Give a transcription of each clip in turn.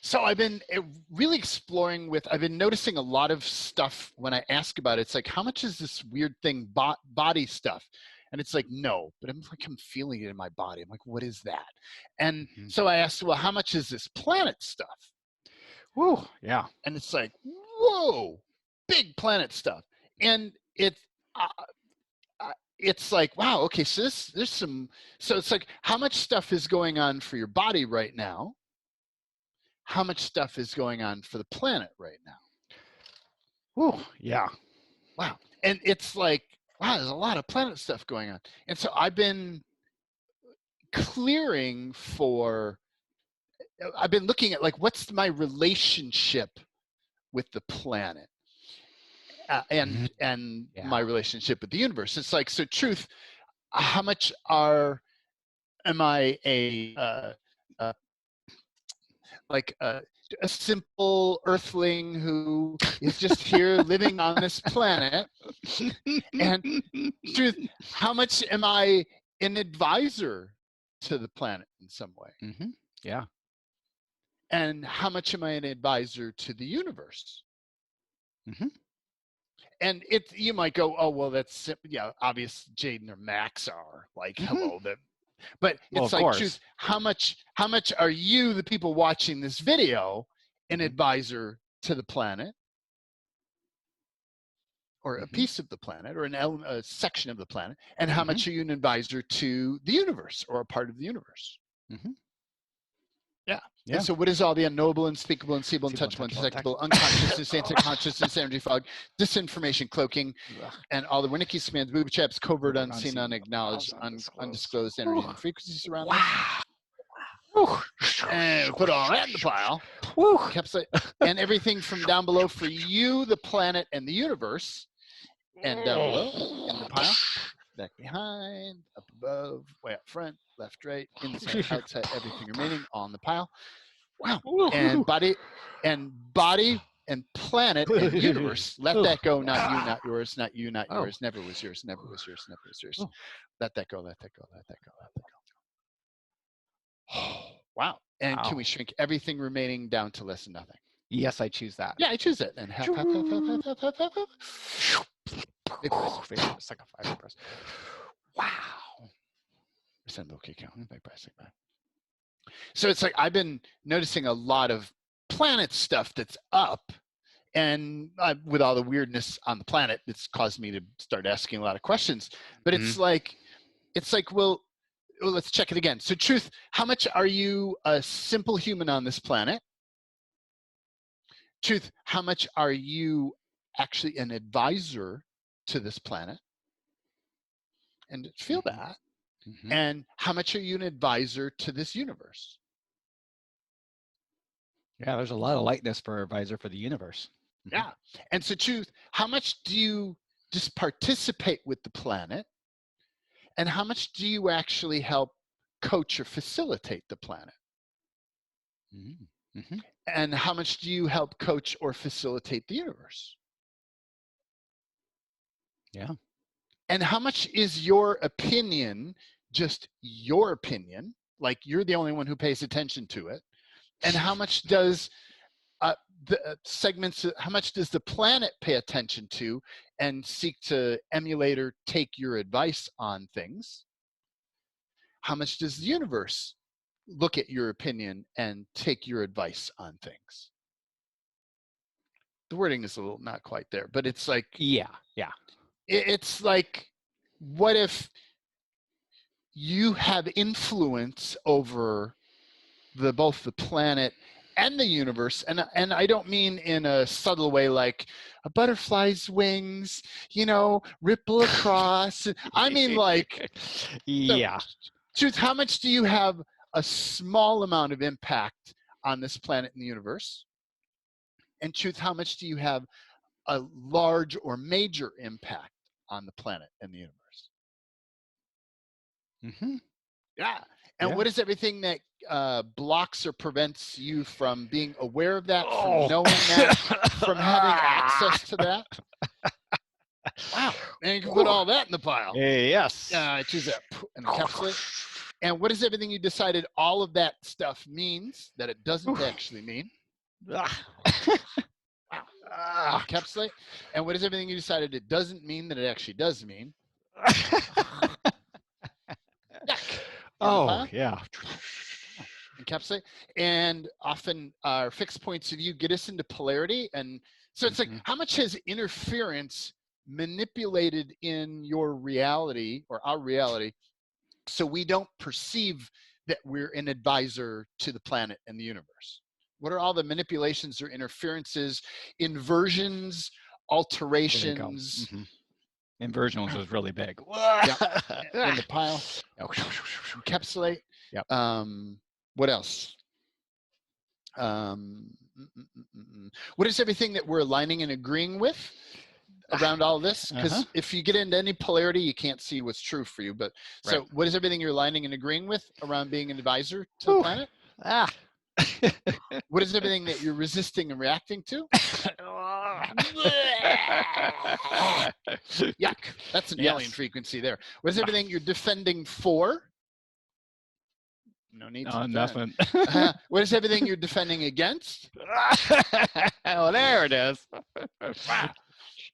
So I've been really exploring I've been noticing a lot of stuff when I ask about it. It's like, how much is this weird thing, body stuff? And it's like, no, but I'm feeling it in my body. I'm like, what is that? And so I asked, well, how much is this planet stuff? Woo, yeah. And it's like, whoa, big planet stuff. And it's like, wow, okay, so it's like, how much stuff is going on for your body right now? How much stuff is going on for the planet right now? Woo, yeah. Wow. And it's like, wow, there's a lot of planet stuff going on. And so I've been I've been looking at, like, what's my relationship with the planet and my relationship with the universe. It's like, so truth, how much am I a simple earthling who is just here living on this planet? And truth, how much am I an advisor to the planet in some way? Yeah. And how much am I an advisor to the universe? And you might go, oh, well, that's, obvious. Jaden or Max are like, hello, but it's like, choose how much are you, the people watching this video, an advisor to the planet, or a piece of the planet, or a section of the planet, and how much are you an advisor to the universe, or a part of the universe? Yeah. And so what is all the unknowable, unspeakable, unseeable, untouchable, undetectable, unconsciousness, anti-consciousness, energy fog, disinformation, cloaking, and all the Wernicke commands, booby traps, covert, unseen, unacknowledged, undisclosed energies and frequencies around us? And put all that in the pile. And everything from down below for you, the planet, and the universe. And down below in the pile. Back behind, up above, way up front, left, right, inside, outside, everything remaining on the pile. Wow. And body and planet and universe. Let that go, not you, not yours, not you, not yours. Never was yours, never was yours, never was yours. Let that go, let that go, let that go, let that go. Wow. And can we shrink everything remaining down to less than nothing? Yes, I choose that. Yeah, I choose it. And half. Wow. So it's like, I've been noticing a lot of planet stuff that's up, and with all the weirdness on the planet, it's caused me to start asking a lot of questions. But it's like, well, let's check it again. So truth, how much are you a simple human on this planet? Truth, how much are you actually an advisor to this planet? And feel that. And how much are you an advisor to this universe? Yeah, there's a lot of lightness for advisor for the universe. Yeah. And so truth, how much do you just participate with the planet? And how much do you actually help coach or facilitate the planet? And how much do you help coach or facilitate the universe? Yeah. And how much is your opinion just your opinion, like you're the only one who pays attention to it? And how much does how much does the planet pay attention to and seek to emulate or take your advice on things? How much does the universe look at your opinion and take your advice on things? The wording is a little not quite there, but it's like, it's like, what if you have influence over both the planet and the universe? And I don't mean in a subtle way like a butterfly's wings, ripple across. I mean like, truth, how much do you have a small amount of impact on this planet and the universe? And truth, how much do you have a large or major impact on the planet and the universe? Yeah. And what is everything that blocks or prevents you from being aware of that, from knowing that, from having access to that? Wow. And you can put all that in the pile. Yes. Choose that and encapsulate. And what is everything you decided all of that stuff means that it doesn't actually mean? Encapsulate. And what is everything you decided it doesn't mean that it actually does mean? Oh, yeah. Encapsulate. And often our fixed points of view get us into polarity. And so it's like, how much has interference manipulated in your reality or our reality so we don't perceive that we're an advisor to the planet and the universe? What are all the manipulations or interferences, inversions, alterations? Inversions was really big. In the pile. Encapsulate. Yep. What else? What is everything that we're aligning and agreeing with around all this? Because if you get into any polarity, you can't see what's true for you. But so what is everything you're aligning and agreeing with around being an advisor to the planet? What is everything that you're resisting and reacting to? Yuck. That's an alien frequency there. What is everything you're defending for? No need to defend. Nothing. What is everything you're defending against? Oh, there it is.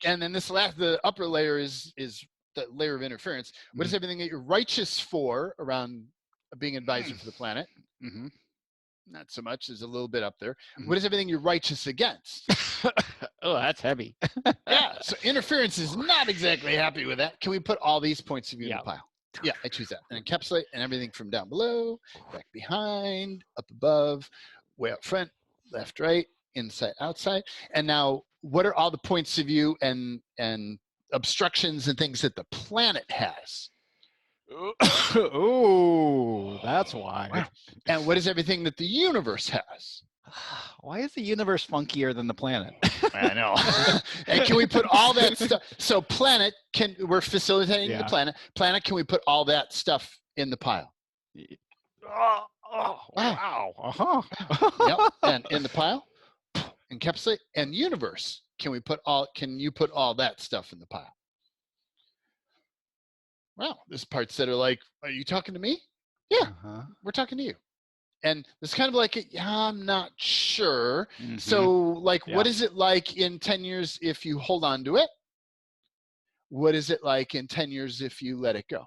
And then the upper layer is the layer of interference. What is everything that you're righteous for around being advisor for the planet? Not so much. There's a little bit up there. What is everything you're righteous against? Oh, that's heavy. Yeah. So interference is not exactly happy with that. Can we put all these points of view in the pile? Yeah, I choose that. And encapsulate and everything from down below, back behind, up above, way up front, left, right, inside, outside. And now, what are all the points of view and obstructions and things that the planet has? Oh, that's why. Wow. And what is everything that the universe has? Why is the universe funkier than the planet? I know. And can we put all that stuff? So planet, we're facilitating the planet. Planet, can we put all that stuff in the pile? Wow. Yep. And in the pile, encapsulate. And universe, can you put all that stuff in the pile? Wow. There's parts that are like, are you talking to me? Yeah, we're talking to you. And it's kind of like, I'm not sure. So like, what is it like in 10 years if you hold on to it? What is it like in 10 years if you let it go?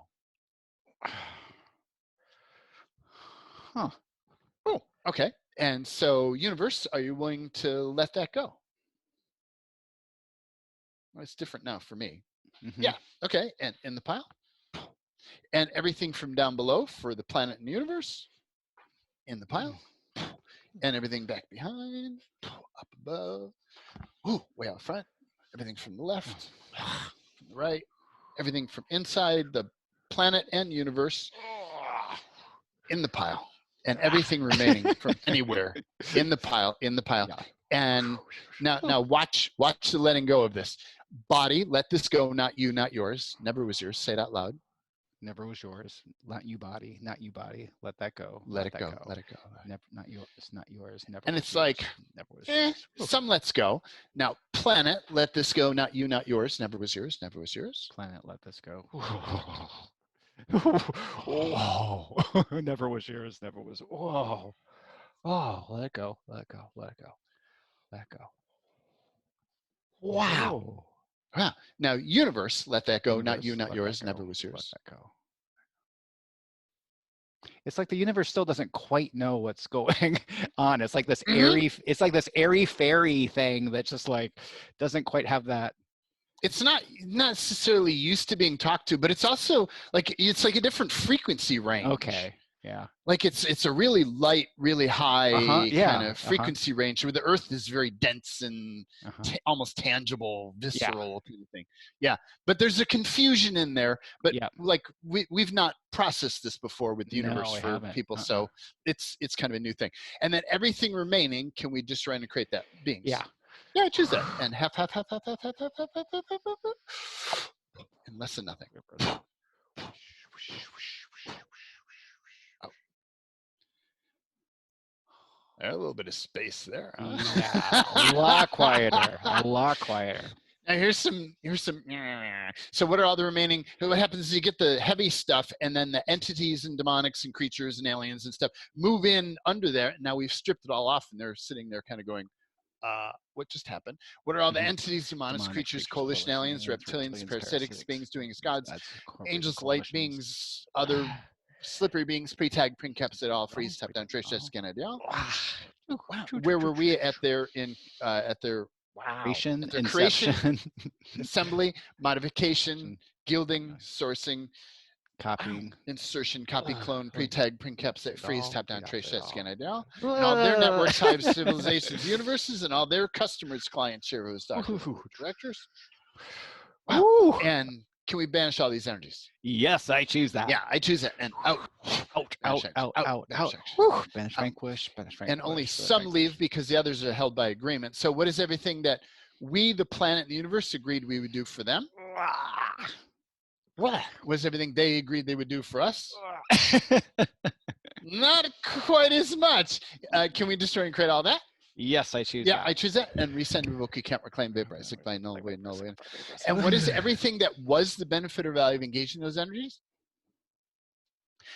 Oh, okay. And so universe, are you willing to let that go? Well, it's different now for me. Yeah. Okay. And in the pile. And everything from down below for the planet and the universe. In the pile, and everything back behind, up above, way out front, everything from the left, from the right, everything from inside the planet and universe, in the pile, and everything remaining from anywhere in the pile. And now watch the letting go of this. Body, let this go, not you, not yours. Never was yours. Say it out loud. Never was yours. Not you, body. Not you, body. Let that go. Let it go. Let it go. Never, not yours. Not yours. Never. And it's like, never was yours. Some let's go. Now, planet, let this go. Not you, not yours. Never was yours. Never was yours. Planet, let this go. Never was yours. Never was. Whoa. Oh, let it go. Let it go. Let it go. Let it go. Wow. Wow. Now, universe, let that go. Not you, not yours. Never was yours. Let that go. It's like the universe still doesn't quite know what's going on. It's like this airy. It's like this airy fairy thing that just like doesn't quite have that. It's not necessarily used to being talked to, but it's also like it's like a different frequency range. Okay. Yeah. Like it's a really light, really high kind of frequency range where the Earth is very dense and almost tangible, visceral kind of thing. Yeah. But there's a confusion in there. But like we've not processed this before with the universe for people. So it's kind of a new thing. And then everything remaining, can we just try and create that beings? Yeah. Yeah, I choose that. And half, and less than nothing. A little bit of space there. Huh? Yeah, a lot quieter. A lot quieter. Now here's some. So what are all the remaining? What happens is you get the heavy stuff, and then the entities and demonics and creatures and aliens and stuff move in under there. Now we've stripped it all off, and they're sitting there, kind of going, "What just happened? What are all the entities, demonics, creatures, coalition aliens, reptilians, parasitics, beings doing as gods, angels, light beings, other slippery beings, pre-tag, pre-encapsulated, all freeze, tap down, trace, just scan ideal." Wow. Where were we at their Creation, their inception, creation, assembly, modification, gilding, sourcing, copying, insertion, copy, clone, pre-tag, pre-encapsulate, freeze, tap down, trace, set, scan, ideal, and all their networks, hives, civilizations, universes, and all their customers, clients, shareholders, doctors, directors. Wow. And can we banish all these energies? Yes, I choose that. Yeah, I choose that. And out. Banish, vanquish, banish, vanquish. And only some leave because the others are held by agreement. So what is everything that we, the planet and the universe, agreed we would do for them? What was everything they agreed they would do for us? Not quite as much. Can we destroy and create all that? Yes, I choose that. Yeah, I choose that. And resend, revoke, you can't reclaim, vaporize, signify, null, void, null, void. And what is everything that was the benefit or value of engaging those energies?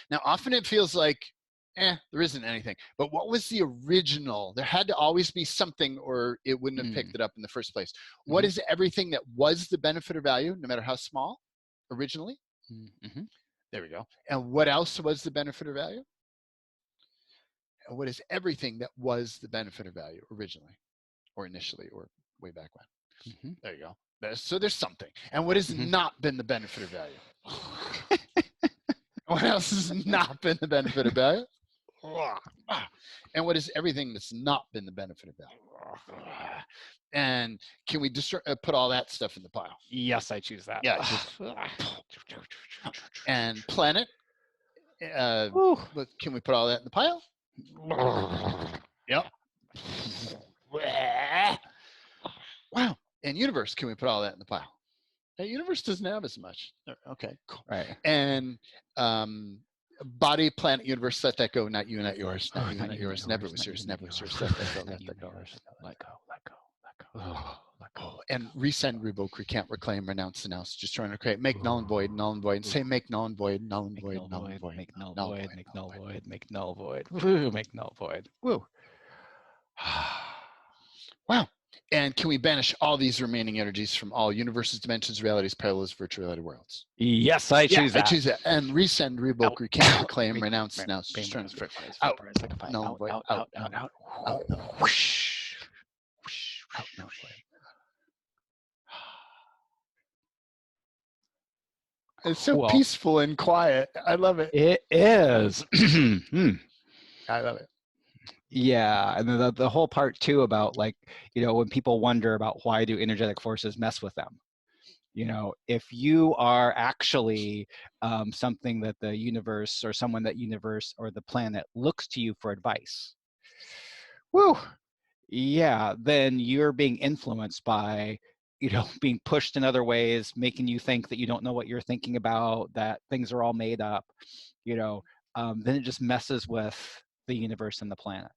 Now, often it feels like, there isn't anything. But what was the original? There had to always be something, or it wouldn't have picked it up in the first place. What is everything that was the benefit or value, no matter how small, originally? There we go. And what else was the benefit or value? And what is everything that was the benefit or value originally, or initially, or way back when? There you go. So there's something. And what has not been the benefit or value? What else has not been the benefit or value? And what is everything that's not been the benefit of value? And can we put all that stuff in the pile? Yes, I choose that. Yeah. And planet, can we put all that in the pile? Yep. Wow. And universe, can we put all that in the pile? The universe doesn't have as much. Okay, cool. Right. And body, planet, universe, let that go. Not you, not yours. Not you, not yours. Never was yours. Never was yours. Let that go. Let that go. Let go. Let go. Let go. Let go. And resend, revoke, recant, reclaim, renounce, denounce. Just trying to create. Make null and void. Null and void. And say make null and void. Null and void. Null and void. Make null void. Make null void. Make null void. Woo. Make null void. Woo. Wow. And can we banish all these remaining energies from all universes, dimensions, realities, parallels, virtual reality worlds? Yes, I choose that. I choose that. And resend, revoke, recant, reclaim, renounce, denounce. Just trying to out. Null void. Out. Whoosh. Out. Null void. It's so peaceful and quiet. I love it. It is. I love it. Yeah, and then the whole part too about, like, when people wonder about why do energetic forces mess with them. If you are actually something that the universe or someone that universe or the planet looks to you for advice, then you're being influenced by, being pushed in other ways, making you think that you don't know what you're thinking about, that things are all made up, then it just messes with the universe and the planet.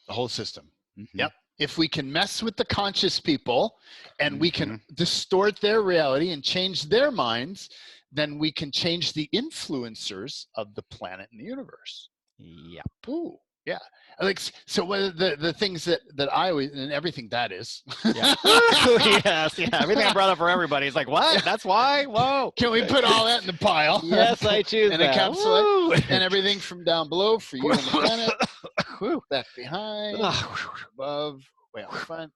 The whole system. Yep. If we can mess with the conscious people and we can distort their reality and change their minds, then we can change the influencers of the planet and the universe. Yep. Ooh. Yeah. Like, so what are the things that I always, and everything that is. Yeah. Yes. Yeah. Everything I brought up for everybody is like, what? That's why? Whoa. Can we put all that in the pile? Yes, I choose and that. And encapsulate and everything from down below for you and the planet. Back behind, above, way out front,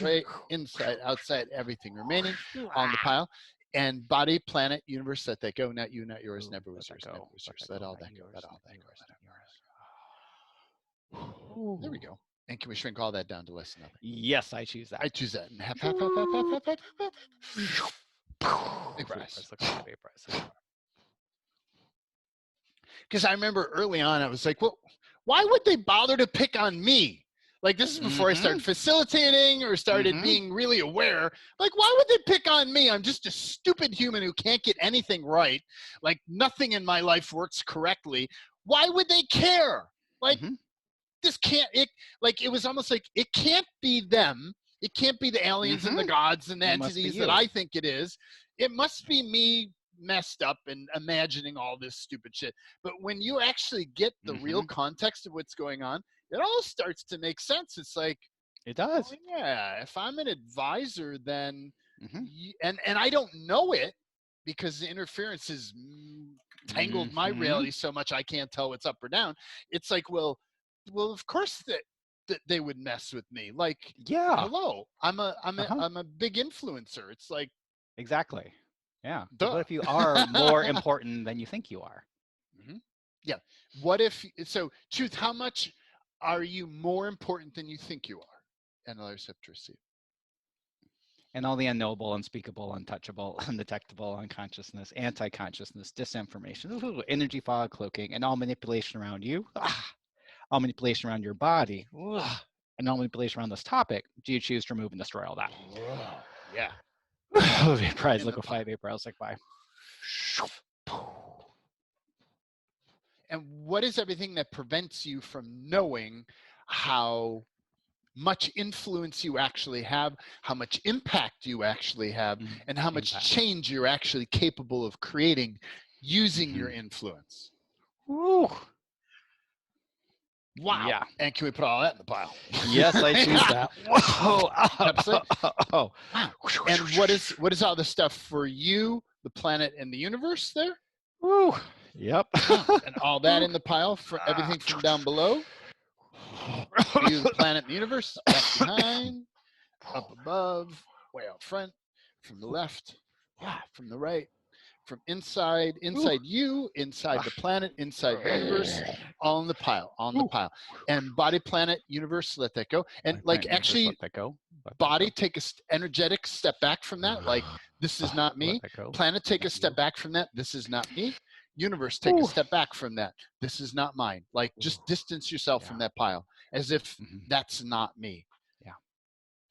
right, inside, outside, everything remaining on the pile. And body, planet, universe, let that go. Not you, not yours. Never was yours. Never was yours. Let all that go. Let all that go. There we go. And can we shrink all that down to less than nothing? Yes, I choose that. I choose that. And half. Because I remember early on, I was like, well, why would they bother to pick on me? Like, this is before I started facilitating or started being really aware. Like, why would they pick on me? I'm just a stupid human who can't get anything right. Like, nothing in my life works correctly. Why would they care? Like, this can't, it was almost like, it can't be them. It can't be the aliens and the gods and the entities that I think it is. It must be me messed up and imagining all this stupid shit. But when you actually get the real context of what's going on, it all starts to make sense. It's like, it does. Oh, yeah, if I'm an advisor, then and I don't know it because the interference has tangled my reality so much I can't tell what's up or down. It's like, well, of course that they would mess with me. Like, hello, I'm a big influencer. It's like, exactly. Yeah. What if you are more important than you think you are? Yeah. What if, so truth, how much are you more important than you think you are? And others have to receive. And all the unknowable, unspeakable, untouchable, undetectable, unconsciousness, anti-consciousness, disinformation, energy fog, cloaking, and all manipulation around you, all manipulation around your body, and all manipulation around this topic. Do you choose to remove and destroy all that? Yeah. Vaporize, liquefy, vaporize, liquefy. And what is everything that prevents you from knowing how much influence you actually have, how much impact you actually have, and how much change you're actually capable of creating using your influence? Woo. Wow. Yeah. And can we put all that in the pile? Yes, I choose that. Whoa. Wow. And what is all the stuff for you, the planet, and the universe there? Woo. Yep. And all that in the pile for everything from down below? You, the planet, and the universe, back behind, up above, way out front, from the left, from the right, from inside you, inside the planet, inside the universe, all in the pile, And body, planet, universe, let that go. And like actually, let that go. Body, take a energetic step back from that. Like, this is not me. Planet, take a step back from that. This is not me. Universe, take a step back from that. This is not mine. Like, just distance yourself from that pile as if that's not me. Yeah.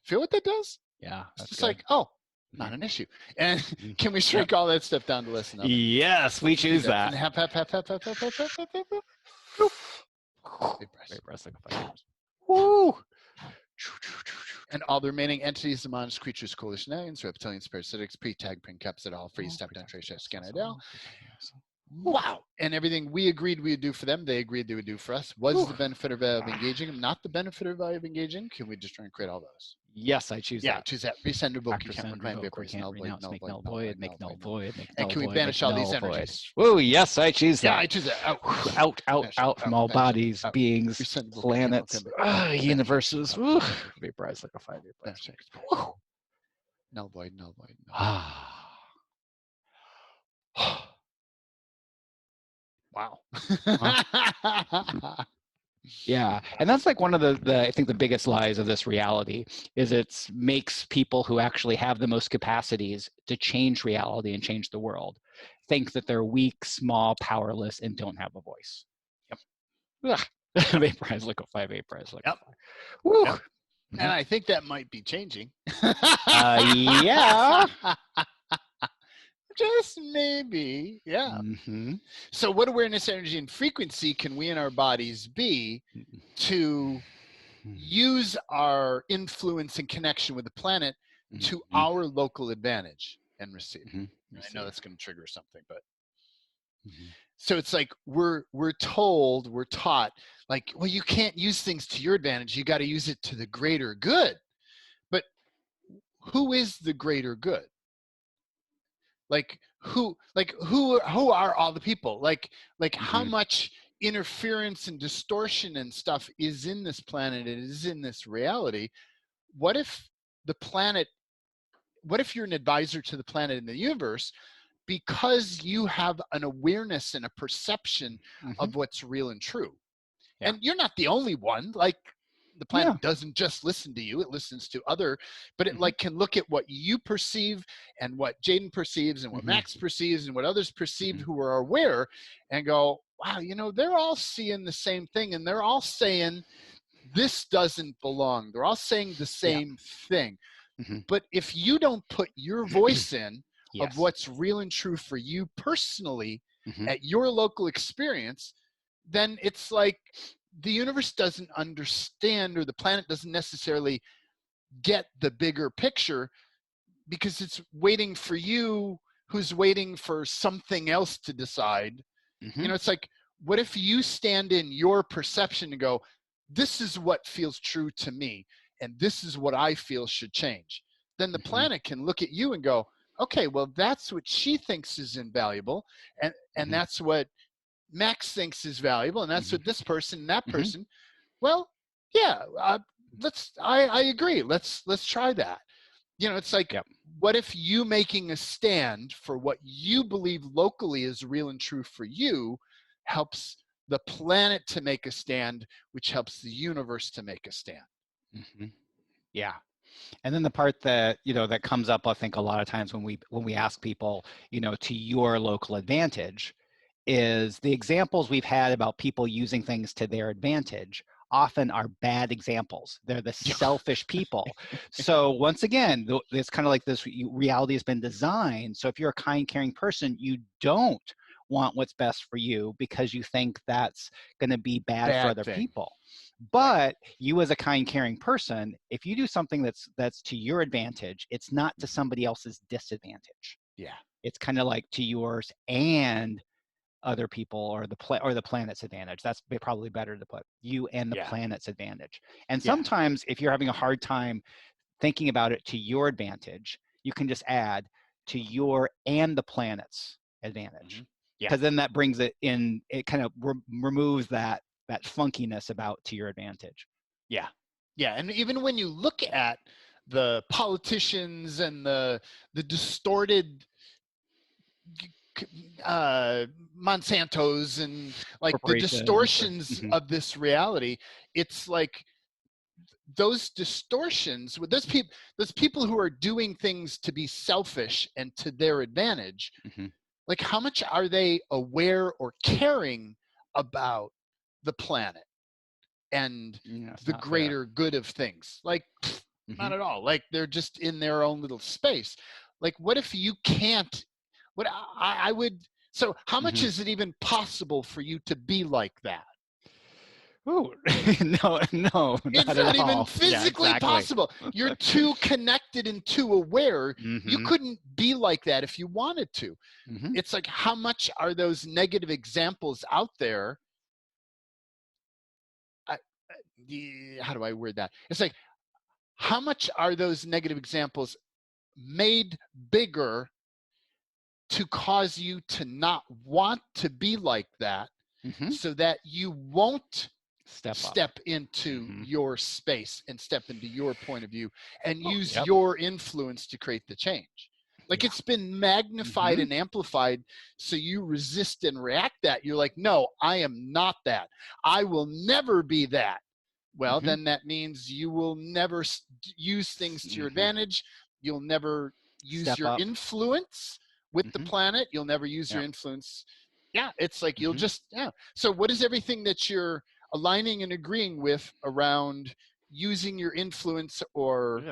Feel what that does? Yeah. It's just like, oh, not an issue. And can we shrink all that stuff down to less than nothing? Yes, we choose that. Woo! And all the remaining entities, the monsters, creatures, coalition aliens, reptilians, parasitics, pre-tag, pin caps at all, free step down, trace, scan it out. Wow. And everything we agreed we would do for them, they agreed they would do for us. Was the benefit or value of engaging them not the benefit or value of engaging? Can we just try and create all those? Yes, I choose that. Yeah, choose that. Resend or book. You can't remind vapors, null void, make null void, make null void, make null void. And can we banish all these energies? Whoa, yes, I choose that. Yeah, I choose that. Out from all bodies, beings, planets, universes. Vaporize, liquefy, vaporize. Null void, null void. Wow. Yeah, and that's like one of the I think the biggest lies of this reality is it makes people who actually have the most capacities to change reality and change the world think that they're weak, small, powerless, and don't have a voice. Yep. Vaporize, liquefy, vaporize, liquefy. Yep. Woo. Yep. And I think that might be changing. Yeah. Just maybe. Yeah. So what awareness, energy, and frequency can we in our bodies be to use our influence and connection with the planet to our local advantage and receive? I know that's going to trigger something, but so it's like we're taught like, well, you can't use things to your advantage. You got to use it to the greater good. But who is the greater good? Like who are all the people? Like how much interference and distortion and stuff is in this planet and is in this reality? What if you're an advisor to the planet and the universe because you have an awareness and a perception of what's real and true? And you're not the only one. Like, the planet doesn't just listen to you, it listens to but it like can look at what you perceive and what Jaden perceives and what Max perceives and what others perceive who are aware and go, wow, they're all seeing the same thing and they're all saying this doesn't belong. They're all saying the same thing. But if you don't put your voice in of what's real and true for you personally at your local experience, then it's like the universe doesn't understand, or the planet doesn't necessarily get the bigger picture, because it's waiting for you who's waiting for something else to decide. It's like, what if you stand in your perception and go, this is what feels true to me, and this is what I feel should change. Then the planet can look at you and go, okay, well, that's what she thinks is invaluable, and that's what Max thinks is valuable, and that's what this person and that person. Well, yeah, I agree. Let's try that. It's like, what if you making a stand for what you believe locally is real and true for you helps the planet to make a stand, which helps the universe to make a stand. Yeah. And then the part that, that comes up, I think, a lot of times when we ask people, to your local advantage, is the examples we've had about people using things to their advantage often are bad examples. They're the selfish people. So once again, it's kind of like this reality has been designed. So if you're a kind, caring person, you don't want what's best for you because you think that's going to be bad for other people. But you as a kind, caring person, if you do something that's to your advantage, it's not to somebody else's disadvantage. Yeah. It's kind of like to yours and other people or the planet's advantage. That's probably better to put you and the planet's advantage. And sometimes if you're having a hard time thinking about it to your advantage, you can just add to your and the planet's advantage. Because then that brings it in, it kind of removes that funkiness about to your advantage. Yeah. And even when you look at the politicians and the distorted Monsantos and like the distortions of this reality, it's like those distortions with those people who are doing things to be selfish and to their advantage, like how much are they aware or caring about the planet and the greater good of things? Like not at all. Like they're just in their own little space. Like what if you can't, what I would, so how much is it even possible for you to be like that? Ooh, no, it's not even physically possible. You're too connected and too aware. You couldn't be like that if you wanted to. It's like, how much are those negative examples out there? How do I word that? It's like, how much are those negative examples made bigger to cause you to not want to be like that, so that you won't step into your space and step into your point of view and use your influence to create the change? Like it's been magnified and amplified, so you resist and react that. You're like, no, I am not that. I will never be that. Well, then that means you will never use things to your advantage. You'll never use your influence with the planet. You'll never use your influence. It's like you'll just, So what is everything that you're aligning and agreeing with around using your influence, or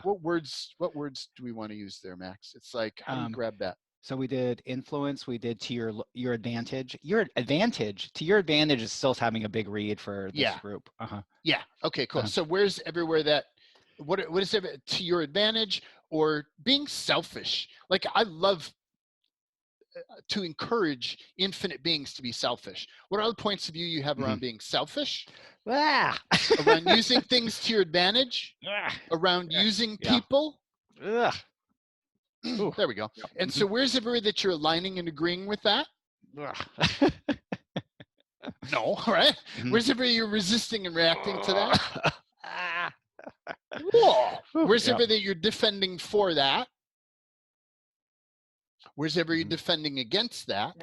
what words do we want to use there, Max? It's like, how do you grab that? So we did influence, we did to your advantage. Your advantage, to your advantage is still having a big read for this group. Yeah. Okay, cool. So where's everywhere that, what is it to your advantage or being selfish? Like I love to encourage infinite beings to be selfish. What are the points of view you have around being selfish? Around using things to your advantage? Around using people? There we go. And so where's everywhere that you're aligning and agreeing with that? No, right? Where's everywhere you're resisting and reacting to that? Where's everywhere that you're defending for that? Where's everywhere you're defending against that?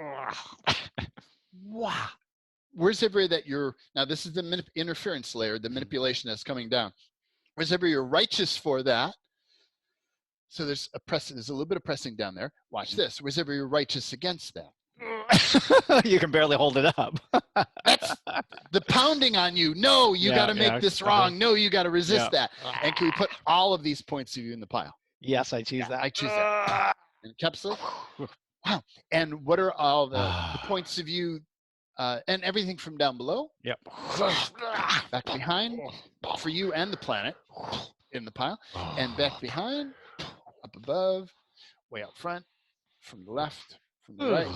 Wow. Where's everywhere that you're, now this is the interference layer, the manipulation that's coming down. Where's everywhere you're righteous for that? So there's a little bit of pressing down there. Watch this. Where's everywhere you're righteous against that? You can barely hold it up. That's the pounding on you. No, you got to make this wrong. No, you got to resist that. And can we put all of these points of view in the pile? Yes, I choose that. I choose that. Encapsulate. Wow. And what are all the points of view and everything from down below? Yep. Back behind for you and the planet. in the pile, and back behind, up above, way out front, from the left, from the right,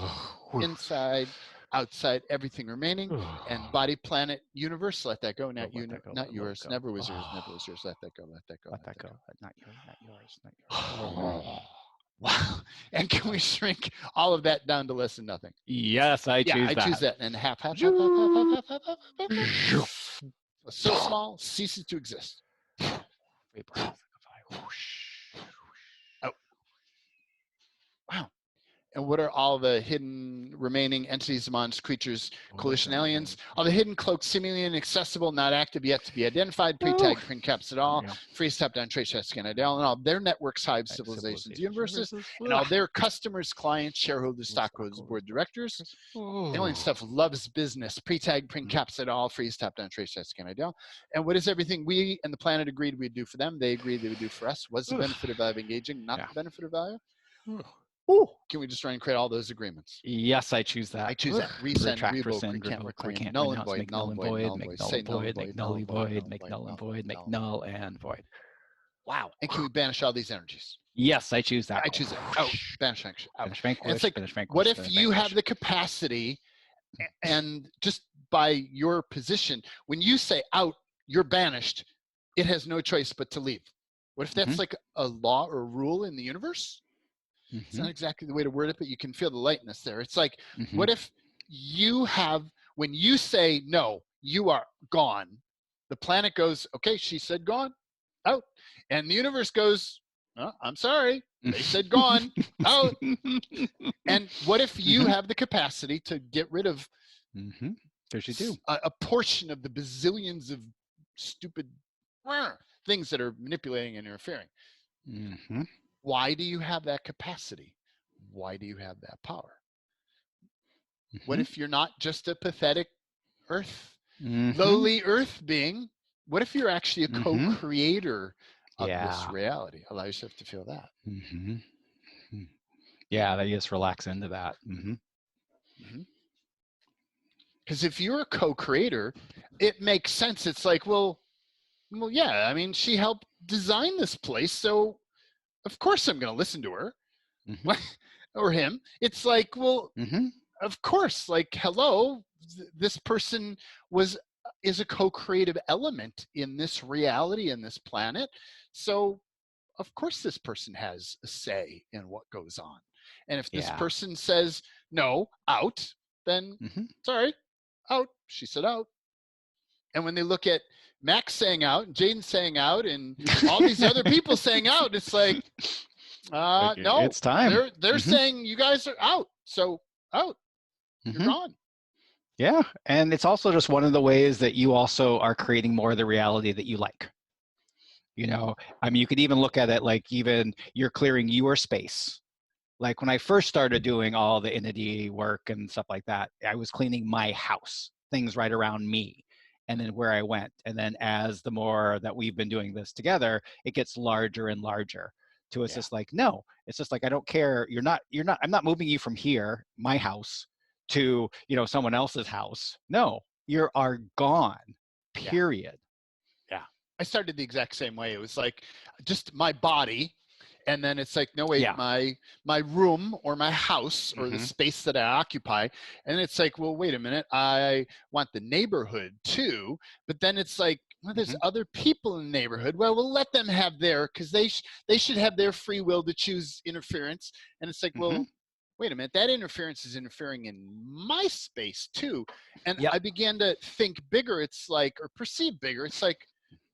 inside, outside, everything remaining, and body, planet, universe. Let that go. Not you, not yours. Never was yours. Never was yours. Let that go. Let that go. Let that go. Not yours. Not yours. Not yours. Wow. And can we shrink all of that down to less than nothing? Yes, I choose that. I choose that. And half. So small, ceases to exist. Oh. Wow. And what are all the hidden remaining entities, monsters, creatures, coalition aliens? All the hidden, cloaked, seemingly inaccessible, not active, yet to be identified, pre-tagged, print caps at all, free step down, trace, scan, and all their networks, hives, civilizations, universes, and all their customers, clients, shareholders, stockholders, board directors. The alien stuff loves business, pre-tagged, print caps at all, free step down, trace, scan, and and what is everything we and the planet agreed we'd do for them, they agreed they would do for us? Was the benefit of value engaging, not the benefit of value? Ooh, can we just try and create all those agreements? Yes, I choose that. I choose that. Resend, revoke, recant, reclaim, null and void, make null and void, make null and void, make null and void, make null and void, make null and void. Wow. And can we banish all these energies? Yes, I choose that. I choose it. Out. Banish, out. Banish, vanquish, it's like, banish, vanquish, what if you have the capacity, and just by your position, when you say out, you're banished, it has no choice but to leave. What if that's like a law or a rule in the universe? It's not exactly the way to word it, but you can feel the lightness there. It's like, what if you have, when you say no, you are gone, the planet goes, okay, she said gone, out. And the universe goes, oh, I'm sorry, they said gone, out. And what if you have the capacity to get rid of a portion of the bazillions of stupid things that are manipulating and interfering? Why do you have that capacity? Why do you have that power? What if you're not just a pathetic earth, lowly earth being? What if you're actually a co-creator of this reality? Allow yourself to feel that. Yeah, that you just relax into that. Because if you're a co-creator, it makes sense. It's like, well, yeah, I mean, she helped design this place, so of course I'm going to listen to her. Or him. It's like, well, of course, like, hello, this person is a co-creative element in this reality, in this planet. So of course this person has a say in what goes on. And if this person says, no, out, then sorry, out. She said out. And when they look at Max saying out and Jaden saying out and all these other people saying out, it's like, no, it's time. They're saying you guys are out. So out. You're gone. Yeah. And it's also just one of the ways that you also are creating more of the reality that you like. You know, I mean, you could even look at it like even you're clearing your space. Like when I first started doing all the entity work and stuff like that, I was cleaning my house, things right around me, and then where I went. And then as the more that we've been doing this together, it gets larger and larger. To it's just like, no, it's just like, I don't care. I'm not moving you from here, my house, to, someone else's house. No, you are gone, period. Yeah. I started the exact same way. It was like just my body. And then it's like, no, wait, my room or my house or the space that I occupy. And it's like, well, wait a minute. I want the neighborhood too. But then it's like, well, there's other people in the neighborhood. Well, we'll let them have because they should have their free will to choose interference. And it's like, well, wait a minute, that interference is interfering in my space too. And I began to think bigger. It's like, or perceive bigger. It's like,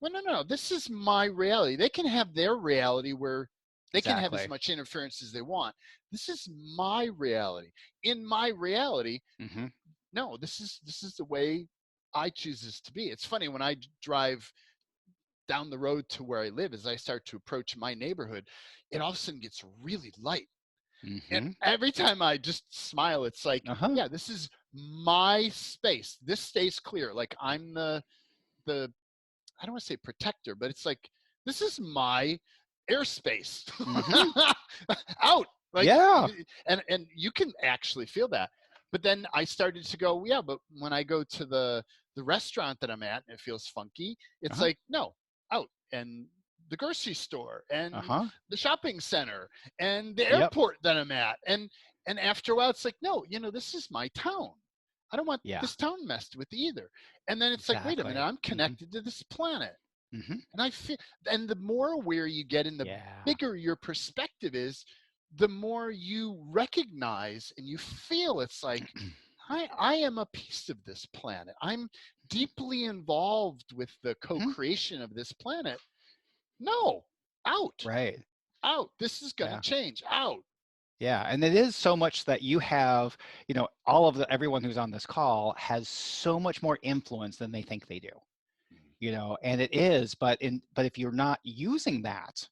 well, no, this is my reality. They can have their reality where they can have as much interference as they want. This is my reality. In my reality, no, this is the way I choose this to be. It's funny when I drive down the road to where I live, as I start to approach my neighborhood, it all of a sudden gets really light. And every time I just smile, it's like, yeah, this is my space. This stays clear. Like I'm the I don't want to say protector, but it's like, this is my airspace. Out. Like, and you can actually feel that. But then I started to go, yeah, but when I go to the restaurant that I'm at and it feels funky, it's like, no, out. And the grocery store and Uh-huh. the shopping center and the Yep. airport that I'm at. And after a while, it's like, no, this is my town. I don't want Yeah. this town messed with either. And then it's like, wait a minute, Exactly. I'm connected to this planet. Mm-hmm. And I feel, and the more aware you get and the Yeah. bigger your perspective is, the more you recognize and you feel it's like, I am a piece of this planet. I'm deeply involved with the co-creation of this planet. No, out, Right. out. This is going to change. Out. Yeah, and it is so much that you have, all of everyone who's on this call has so much more influence than they think they do. And it is, but if you're not using that,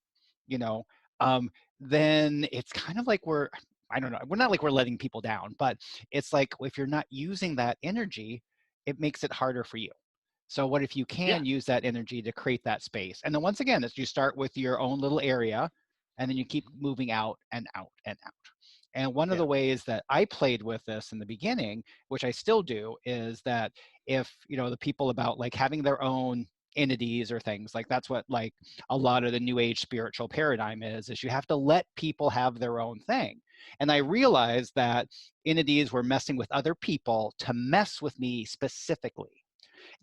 then it's kind of like I don't know, we're not like we're letting people down, but it's like if you're not using that energy, it makes it harder for you. So what if you can use that energy to create that space? And then once again, you start with your own little area, and then you keep moving out and out and out. And one of the ways that I played with this in the beginning, which I still do, is that if, the people about like having their own entities or things, like that's what like a lot of the new age spiritual paradigm is you have to let people have their own thing. And I realized that entities were messing with other people to mess with me specifically.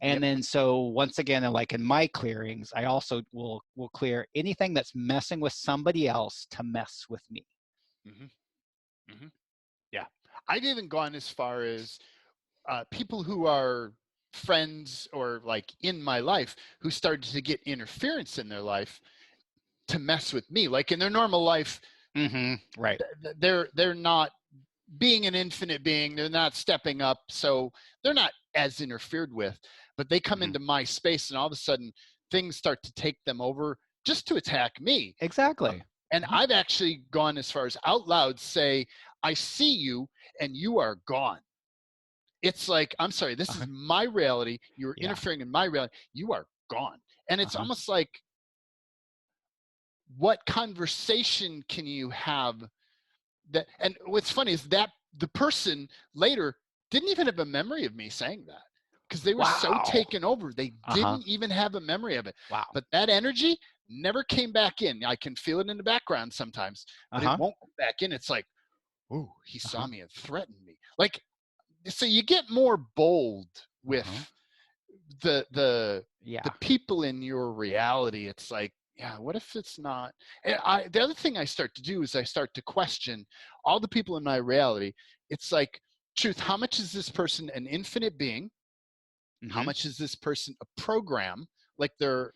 And then so once again, like in my clearings, I also will clear anything that's messing with somebody else to mess with me. Yeah. I've even gone as far as people who are friends or like in my life who started to get interference in their life to mess with me. Like in their normal life, right? They're not being an infinite being. They're not stepping up, so they're not as interfered with. But they come into my space, and all of a sudden, things start to take them over just to attack me. Exactly. And I've actually gone as far as out loud say, I see you and you are gone. It's like, I'm sorry, this is my reality. You're interfering in my reality. You are gone. And it's almost like, what conversation can you have that? And what's funny is that the person later didn't even have a memory of me saying that, because they were so taken over. They didn't even have a memory of it. Wow. But that energy never came back in. I can feel it in the background sometimes, but it won't come back in. It's like, oh, he saw me and threatened me. Like, so you get more bold with the people in your reality. It's like, yeah, what if it's not? And the other thing I start to do is I start to question all the people in my reality. It's like, truth, how much is this person an infinite being? How much is this person a program? Like they're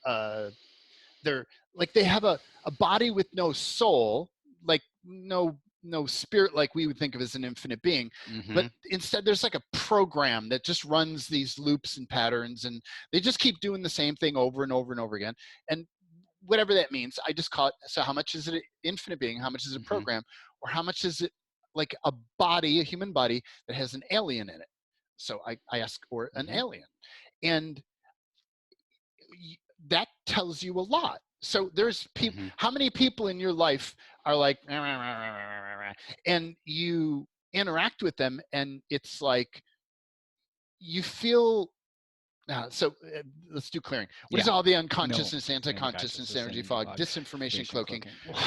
like they have a body with no soul, like no spirit, like we would think of as an infinite being. But instead there's like a program that just runs these loops and patterns, and they just keep doing the same thing over and over and over again. And whatever that means, I just call it, so how much is it an infinite being? How much is it a program? Or how much is it like a body, a human body that has an alien in it? So I ask, or an alien. And that tells you a lot. So there's people, how many people in your life are like, and you interact with them, and it's like, you feel, so let's do clearing. What is all the unconsciousness, anti-consciousness, energy fog, disinformation, cloaking,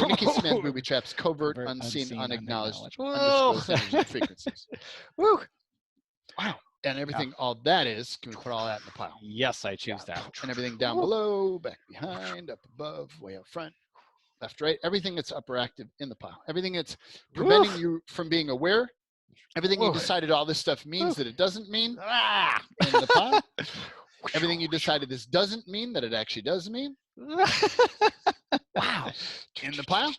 Mickey Smith, booby traps, covert, unseen, unacknowledged, undisclosed energy frequencies? Woo! Wow. And everything, all that is, can we put all that in the pile? Yes, I choose that. And everything down below, back behind, up above, way up front, left, right, everything that's upper active in the pile. Everything that's preventing you from being aware. Everything you decided all this stuff means that it doesn't mean, in the pile. Everything you decided this doesn't mean that it actually does mean. Wow. In the pile.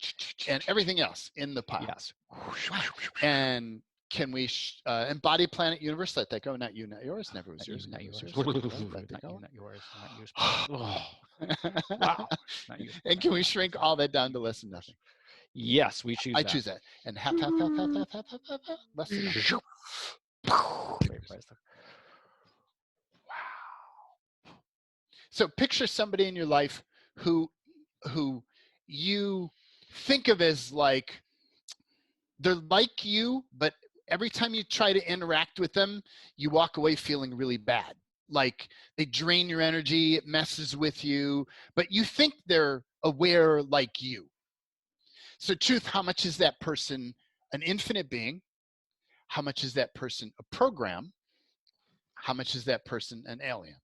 And everything else in the pile. Yes. And can we embody planet universe? Let that go. Not you, not yours. Never was yours. Not yours. Let that go. Not yours. Not yours. Wow. And can we shrink all that down to less than nothing? Yes, we choose that. I choose that. And half, less than nothing. Wow. So picture somebody in your life who you think of as like, they're like you, but every time you try to interact with them, you walk away feeling really bad. Like they drain your energy, it messes with you, but you think they're aware like you. So truth, how much is that person an infinite being? How much is that person a program? How much is that person an alien?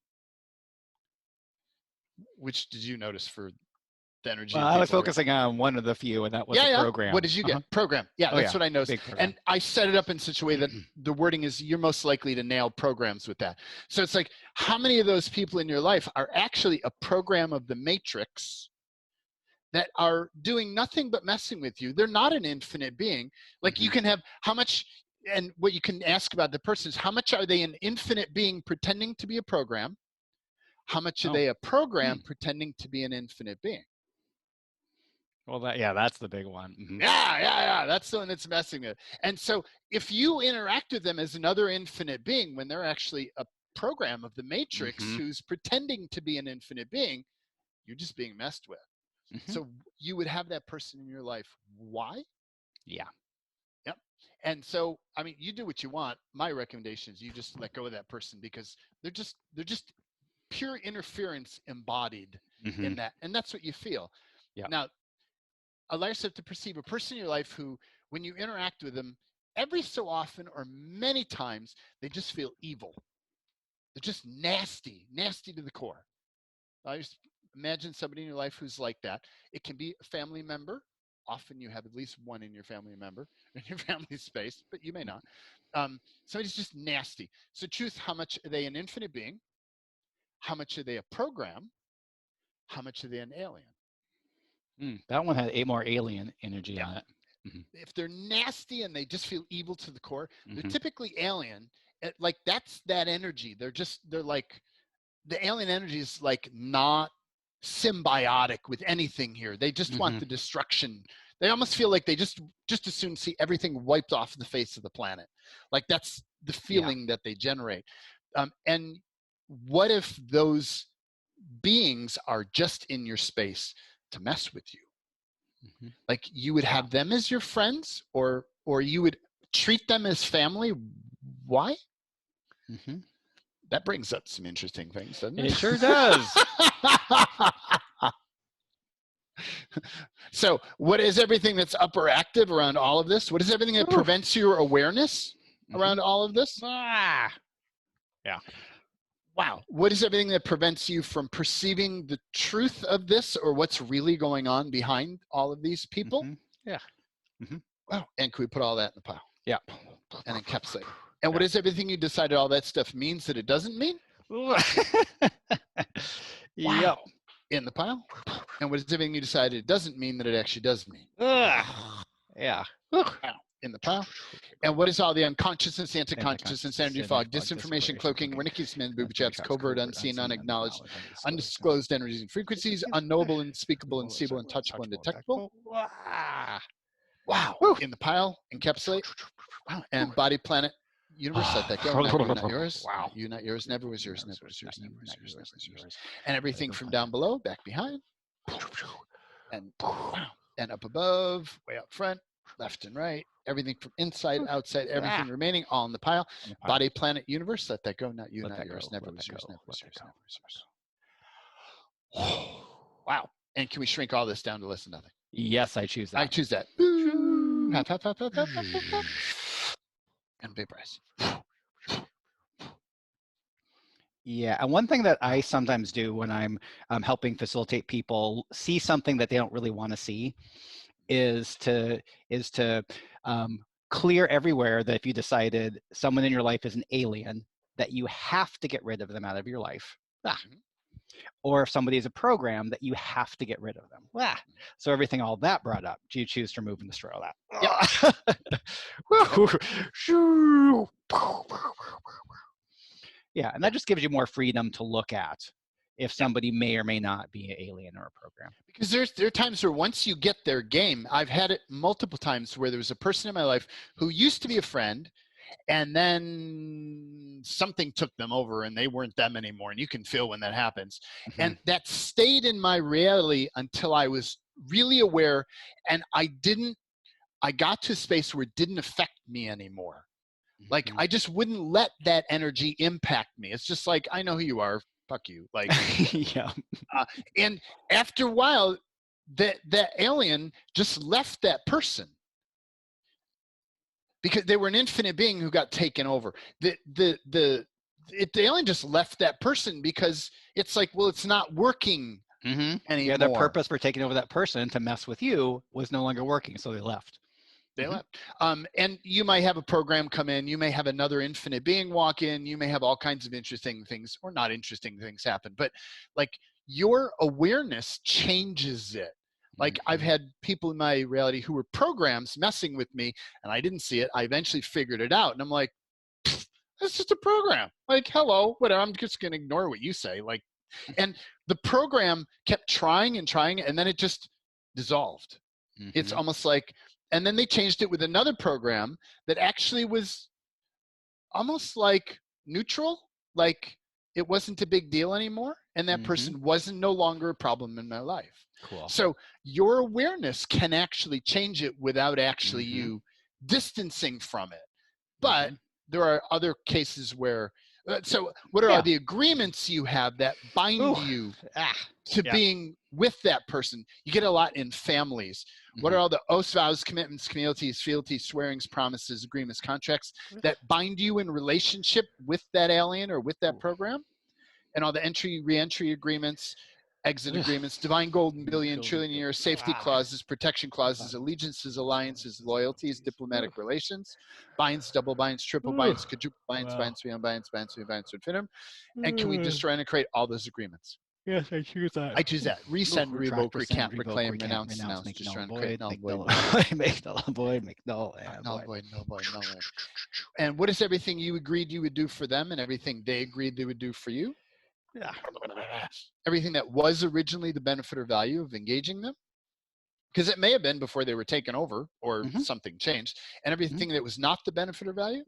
Which did you notice for the energy Well, of I was people? focusing on one of the few, and that was the program. What did you get? Program. Yeah, that's what I noticed. And I set it up in such a way that the wording is you're most likely to nail programs with that. So it's like, how many of those people in your life are actually a program of the matrix that are doing nothing but messing with you? They're not an infinite being. Like you can have how much, and what you can ask about the person is how much are they an infinite being pretending to be a program? How much are they a program pretending to be an infinite being? Well, that's the big one. Yeah. That's the one that's messing with. And so if you interact with them as another infinite being when they're actually a program of the matrix who's pretending to be an infinite being, you're just being messed with. So you would have that person in your life. Why? Yeah. Yep. And so, I mean, you do what you want. My recommendation is you just let go of that person because they're just pure interference embodied in that. And that's what you feel. Yeah. Now, allow yourself to perceive a person in your life who, when you interact with them, every so often or many times, they just feel evil. They're just nasty to the core. I just imagine somebody in your life who's like that. It can be a family member. Often you have at least one in your family member in your family space, but you may not. Somebody's just nasty. So truth, how much are they an infinite being? How much are they a program? How much are they an alien? That one had more alien energy in it. If they're nasty and they just feel evil to the core, they're typically alien. Like that's that energy. They're like, the alien energy is like not symbiotic with anything here. They just want the destruction. They almost feel like they just as soon see everything wiped off the face of the planet. Like that's the feeling that they generate. And what if those beings are just in your space to mess with you? Like you would have them as your friends, or you would treat them as family. Why? That brings up some interesting things, doesn't it? It sure does. So what is everything that's up or active around all of this? What is everything that prevents your awareness around all of this? Yeah. Wow. What is everything that prevents you from perceiving the truth of this or what's really going on behind all of these people? Yeah. Wow. And can we put all that in the pile? Yeah. And encapsulate. And what is everything you decided all that stuff means that it doesn't mean? Yeah. In the pile. And what is everything you decided it doesn't mean that it actually does mean? Yeah. In the pile. And what is all the unconsciousness, anti-consciousness, energy fog, disinformation, cloaking, Wernicke's men, booby traps, covert, unseen, unacknowledged, undisclosed energies and frequencies, unknowable, unspeakable, unseeable, untouchable, undetectable? Wow. In the pile, encapsulate. Wow. And body, planet, universe, let that go. Not you, not yours. Wow. Not you, not yours. Never was yours. Never was yours. Never was yours. Never was yours. And everything from down below, back behind, and wow, and up above, way up front, left and right. Everything from inside, outside, everything remaining, all in the pile. Body, planet, universe, let that go. Not you, not yours. Never was yours. Never was yours. Never was yours. Wow. And can we shrink all this down to less than nothing? Yes, I choose that. I choose that. And big price. Yeah, and one thing that I sometimes do when I'm helping facilitate people see something that they don't really want to see is to clear everywhere that if you decided someone in your life is an alien, that you have to get rid of them out of your life. Or if somebody is a program, that you have to get rid of them. So everything all that brought up, do you choose to remove and destroy all that? Yeah, and that just gives you more freedom to look at if somebody may or may not be an alien or a program. Because there are times where once you get their game, I've had it multiple times where there was a person in my life who used to be a friend, and then something took them over and they weren't them anymore. And you can feel when that happens. And that stayed in my reality until I was really aware, and I got to a space where it didn't affect me anymore. Like I just wouldn't let that energy impact me. It's just like, I know who you are. Fuck you. Like, yeah. And after a while, that alien just left that person because they were an infinite being who got taken over. The alien just left that person because it's like, well, it's not working anymore. Yeah, their purpose for taking over that person to mess with you was no longer working, so they left. They left. And you might have a program come in, you may have another infinite being walk in, you may have all kinds of interesting things, or not interesting things happen, but like your awareness changes it. Like I've had people in my reality who were programs messing with me and I didn't see it. I eventually figured it out and I'm like, it's just a program. Like, hello, whatever. I'm just going to ignore what you say. Like, and the program kept trying and trying and then it just dissolved. It's almost like, and then they changed it with another program that actually was almost like neutral, like it wasn't a big deal anymore. And that person wasn't no longer a problem in my life. Cool. So your awareness can actually change it without actually you distancing from it. But there are other cases where, so what are the agreements you have that bind you to being with that person? You get a lot in families. What are all the oaths, vows, commitments, communities, fealties, swearings, promises, agreements, contracts that bind you in relationship with that alien or with that program? And all the entry, re-entry agreements, exit agreements, divine golden billion, trillion year, safety clauses, protection clauses, allegiances, alliances, loyalties, diplomatic relations, binds, double binds, triple binds, quadruple binds, binds, beyond binds, binds, binds, infinitum. And can we destroy and create all those agreements? Yes, I choose that. I choose that. Resend, revoke, recant, reclaim, renounce, make destroy, null, and create, void, null, make null, make null, void, make null, and null, void. void, null, void, null, void. And what is everything you agreed you would do for them and everything they agreed they would do for you? Yeah. Everything that was originally the benefit or value of engaging them, because it may have been before they were taken over or something changed, and everything that was not the benefit or value.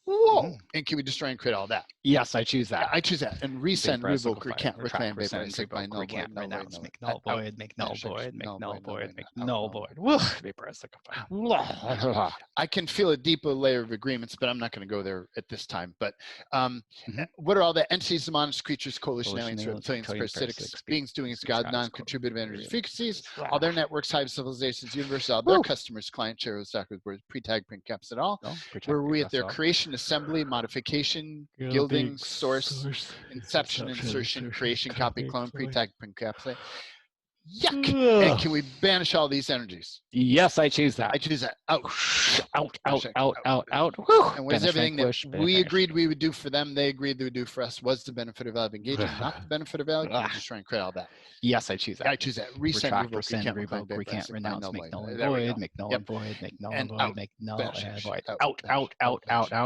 Whoa! And can we destroy and create all that? Yes, I choose that. Yeah, I choose that. And resend, revoke, recant, reclaim, resend, revoke, recant, renounce, make null, void, make null, void, make null, void, make null, void. I can feel a deeper layer of agreements, but I'm not going to go there at this time. But what are all the entities, demons, creatures, coalition, aliens, reptilians, parasitics, beings doing its God, non-contributive energy frequencies, all their networks, hive civilizations, universes, all their customers, client, shareholders, stockholders, boards, pre-tag, print caps, et al. Were we at their creation, assembly, modification, gilding, source, inception, insertion, creation, copy, clone, pre-tag, print capsulate. Yuck! And can we banish all these energies? Yes, I choose that. I choose that. Out. Out. And what is everything that we agreed we would do for them, they agreed they would do for us, was the benefit of engaging, not the benefit of value? Can we just try and create all that? Yes, I choose that. I choose that. Resend, revoke, recant, renounce, make null and void, make null and void, make null and void, make null and void. Out.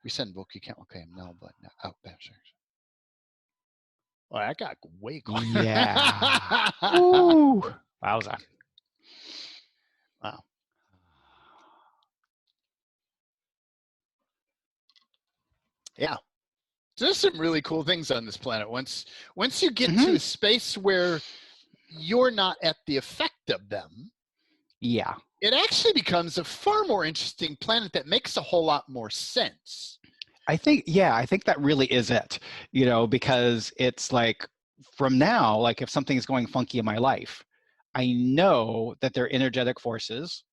Resend, revoke, recant, reclaim, null, but out. Well, that got way quiet. Yeah. Ooh. Wowza. Wow. Yeah. So there's some really cool things on this planet. Once you get to a space where you're not at the effect of them, yeah, it actually becomes a far more interesting planet that makes a whole lot more sense. I think that really is it, because it's like from now, like if something is going funky in my life, I know that they're energetic forces,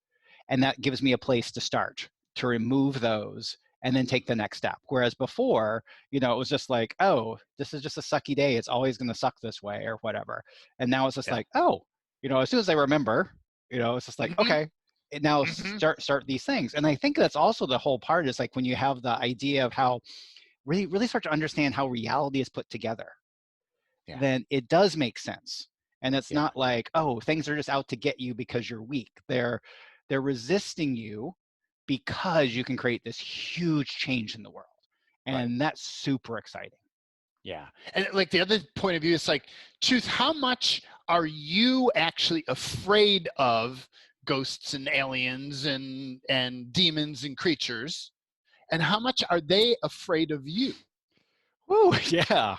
and that gives me a place to start to remove those and then take the next step. Whereas before, it was just like, oh, this is just a sucky day. It's always going to suck this way or whatever. And now it's just like, oh, as soon as I remember, it's just like, okay, and now start these things. And I think that's also the whole part is like when you have the idea of how really start to understand how reality is put together, then it does make sense. And it's not like, oh, things are just out to get you because you're weak. They're resisting you because you can create this huge change in the world. And that's super exciting. Yeah. And like the other point of view is like, Truth, how much are you actually afraid of ghosts and aliens and demons and creatures? And how much are they afraid of you? Woo, yeah.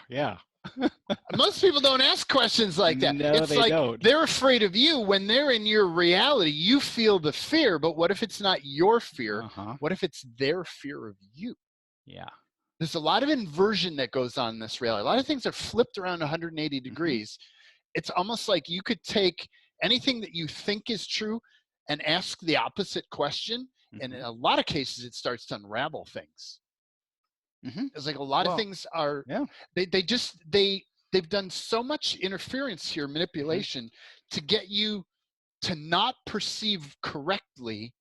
Most people don't ask questions like that. No, it's they like don't. They're afraid of you. When they're in your reality, you feel the fear, but what if it's not your fear? What if it's their fear of you? Yeah. There's a lot of inversion that goes on in this reality. A lot of things are flipped around 180 degrees it's almost like you could take anything that you think is true and ask the opposite question. And in a lot of cases, it starts to unravel things. It's like a lot of things are, they've done so much interference here, manipulation, to get you to not perceive correctly,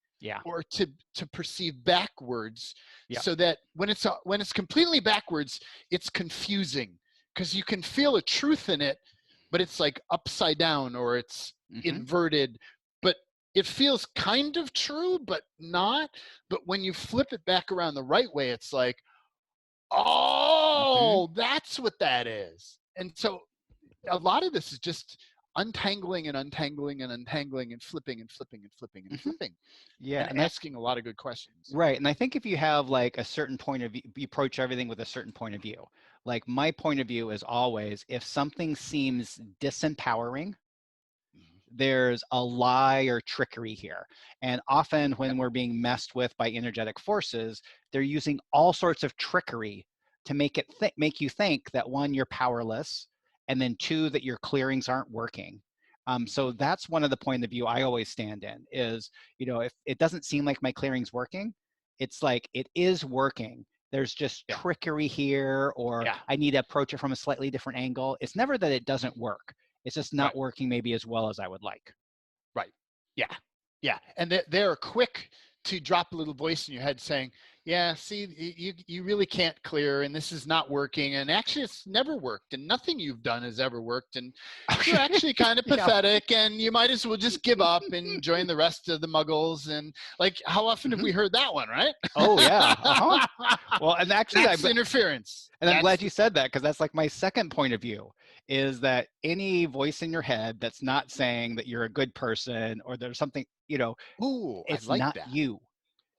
or to perceive backwards, so that when it's completely backwards, it's confusing, because you can feel a truth in it, but it's like upside down, or it's inverted, but it feels kind of true, but not. But when you flip it back around the right way, it's like, oh, that's what that is. And so a lot of this is just untangling and untangling and untangling and flipping and flipping and flipping and flipping. And asking a lot of good questions. Right. And I think if you have like a certain point of view, you approach everything with a certain point of view. Like my point of view is always, if something seems disempowering, there's a lie or trickery here. And often when we're being messed with by energetic forces, they're using all sorts of trickery to make you think that, one, you're powerless, and then two, that your clearings aren't working. So that's one of the point of view I always stand in is, if it doesn't seem like my clearing's working, it's like it is working. There's just trickery here, or I need to approach it from a slightly different angle. It's never that it doesn't work. It's just not working maybe as well as I would like. Right. Yeah. Yeah. And they're quick to drop a little voice in your head saying, yeah, see, you really can't clear, and this is not working. And actually, it's never worked, and nothing you've done has ever worked. And you're actually kind of pathetic, and you might as well just give up and join the rest of the muggles. And like, how often have we heard that one, right? Oh, yeah. Well, and actually, that's interference. And I'm glad you said that, because that's like my second point of view, is that any voice in your head that's not saying that you're a good person, or there's something, Ooh, it's I like not that. you.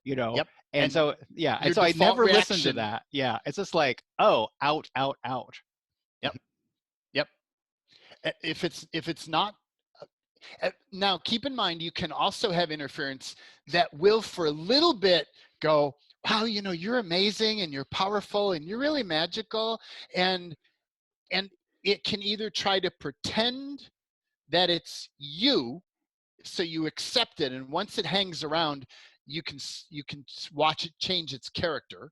Yep. And so, and so I never listen to that. Yeah. It's just like, oh, out. Yep. If it's not, now keep in mind, you can also have interference that will for a little bit go, wow, you're amazing, and you're powerful, and you're really magical. And it can either try to pretend that it's you, so you accept it. And once it hangs around, you can watch it change its character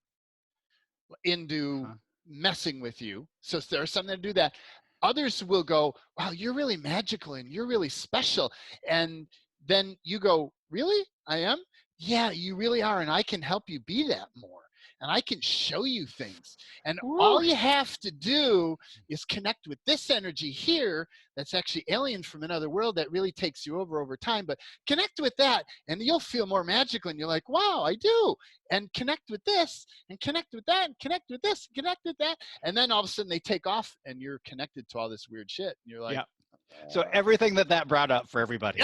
into messing with you. So there are some that do that. Others will go, wow, you're really magical, and you're really special. And then you go, really? I am? Yeah, you really are. And I can help you be that more. And I can show you things. And all you have to do is connect with this energy here that's actually alien from another world that really takes you over time. But connect with that, and you'll feel more magical. And you're like, wow, I do. And connect with this, and connect with that, and connect with this, and connect with that. And then all of a sudden they take off, and you're connected to all this weird shit. And you're like, so everything that brought up for everybody.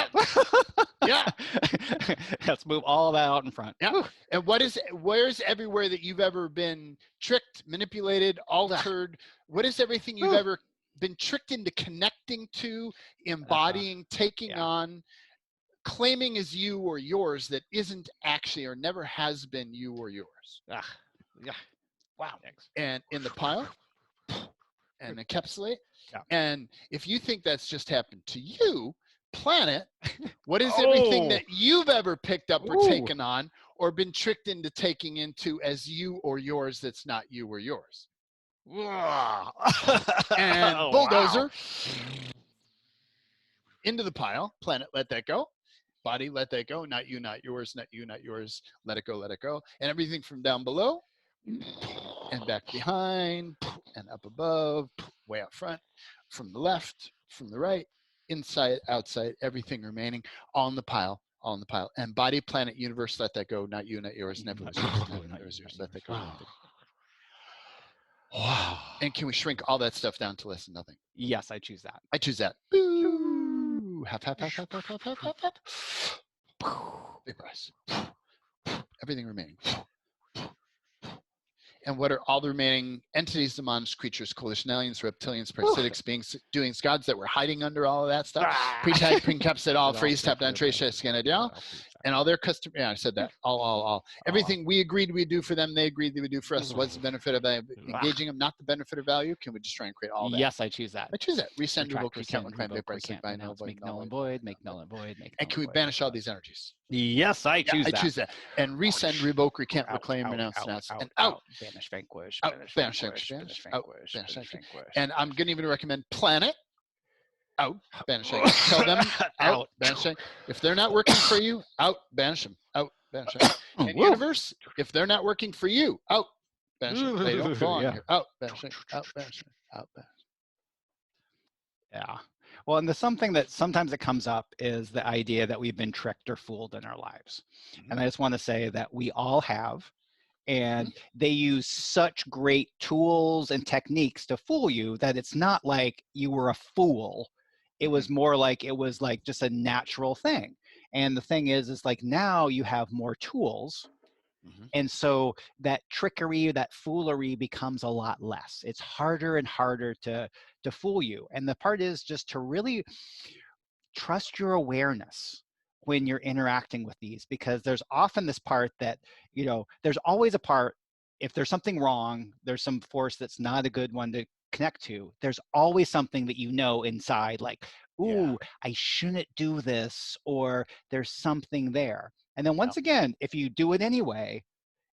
Yeah. Let's move all that out in front. Yeah. And where's everywhere that you've ever been tricked, manipulated, altered? What is everything you've ever been tricked into connecting to, embodying, taking on, claiming as you or yours that isn't actually or never has been you or yours? Wow. Thanks. And in the pile and encapsulate. Yeah. And if you think that's just happened to you, planet, what is everything that you've ever picked up or taken on, or been tricked into taking into as you or yours that's not you or yours? And bulldozer into the pile. Planet, let that go. Body, let that go. Not you, not yours, not you, not yours. Let it go, let it go. And everything from down below and back behind and up above, way out front, from the left, from the right, inside, outside, everything remaining, all in the pile, all in the pile. And body, planet, universe, let that go. Not you, not yours, never was yours, never was yours. Let that go. Wow. And can we shrink all that stuff down to less than nothing? Yes, I choose that. I choose that. Boo. Half. Big breaths. Everything remaining. And what are all the remaining entities, demons, creatures, coalition aliens, reptilians, parasitics, beings, doings, gods that were hiding under all of that stuff? Pre-tag, pre-encapsulate, all freeze, tap down, trace, scan it down. and all their custom. Yeah, I said that. All. Everything we agreed we would do for them, they agreed they would do for us. What's the benefit of engaging them? Not the benefit of value. Can we just try and create all that? Yes, I choose that. I choose that. Resend, Retract, revoke, recount, rescind, reclaim, revoke, vaporize, recant, bind, renounce, null, make null and void, make null and void, make null and can we void, banish all these energies? Yes, I choose that. I choose that. And resend, revoke, recant, reclaim, renounce, and out. Banish, vanquish, Out. banish, Banish, vanquish, vanquish, banish, out. vanquish, Banish, banish, vanquish. vanquish. And I'm going to even recommend planet. Out. Banish, vanquish. Tell them out. Banish, vanquish. If they're not working for you, out. Banish them. Out. Banish them. And universe, if they're not working for you, out. Banish them. They don't belong here. Out. Banish them. Out. Banish them. Out. Banish them. Yeah. Well, and the something that sometimes it comes up is the idea that we've been tricked or fooled in our lives. And I just want to say that we all have, and they use such great tools and techniques to fool you that it's not like you were a fool. It was more like it was like just a natural thing. And the thing is like now you have more tools. And so that trickery, that foolery becomes a lot less. It's harder and harder to fool you. And the part is just to really trust your awareness when you're interacting with these, because there's often this part that, you know, there's always a part, if there's something wrong, there's some force that's not a good one to connect to, there's always something that you know inside, like, ooh, I shouldn't do this, or there's something there. And then once again, if you do it anyway,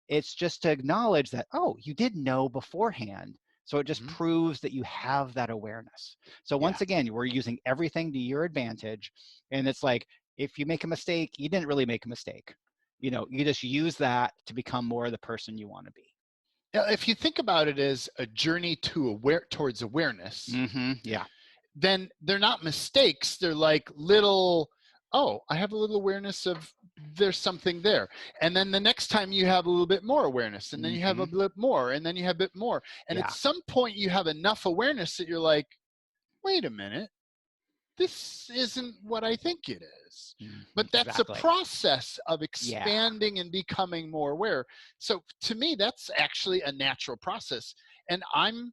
it's just to acknowledge that, oh, you didn't know beforehand. So it just proves that you have that awareness. So once again, we're using everything to your advantage. And it's like, if you make a mistake, you didn't really make a mistake. You know, you just use that to become more the person you want to be. Now, if you think about it as a journey towards awareness, then they're not mistakes. They're like little, oh, I have a little awareness of there's something there. And then the next time you have a little bit more awareness, and then you have a bit more, and then you have a bit more. And at some point you have enough awareness that you're like, wait a minute, this isn't what I think it is. But that's a process of expanding and becoming more aware. So to me, that's actually a natural process. And I'm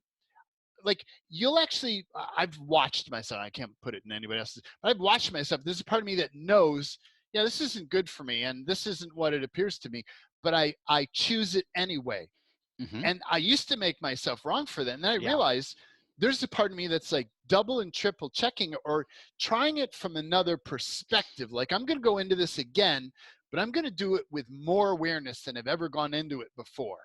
like, you'll actually, I've watched myself, I can't put it in anybody else's, but I've watched myself. There's a part of me that knows, yeah, this isn't good for me, and this isn't what it appears to me, but I choose it anyway. And I used to make myself wrong for that. And then I realized there's a part of me that's like double and triple checking or trying it from another perspective. Like, I'm going to go into this again, but I'm going to do it with more awareness than I've ever gone into it before.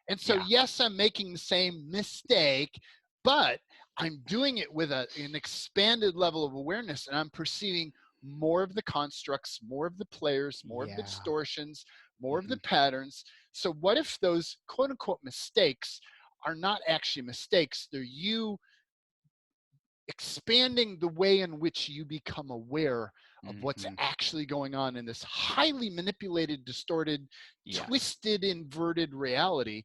And so, yes, I'm making the same mistake, but I'm doing it with an expanded level of awareness, and I'm perceiving more of the constructs, more of the players, more of the distortions, more of the patterns. So what if those quote unquote mistakes are not actually mistakes? They're you expanding the way in which you become aware of what's actually going on in this highly manipulated, distorted, twisted, inverted reality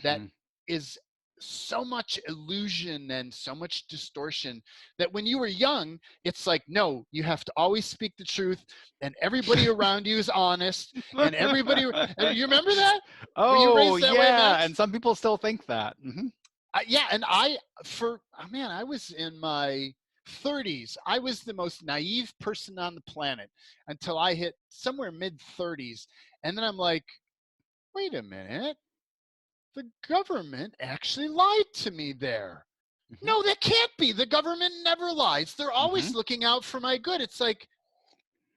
that is so much illusion and so much distortion that when you were young, it's like, no, you have to always speak the truth, and everybody around you is honest, and everybody, you remember that? Were you raised that way, Max? And some people still think that. And I was in my 30s. I was the most naive person on the planet until I hit somewhere mid 30s. And then I'm like, wait a minute. The government actually lied to me there. No, that can't be. The government never lies. They're always looking out for my good. It's like,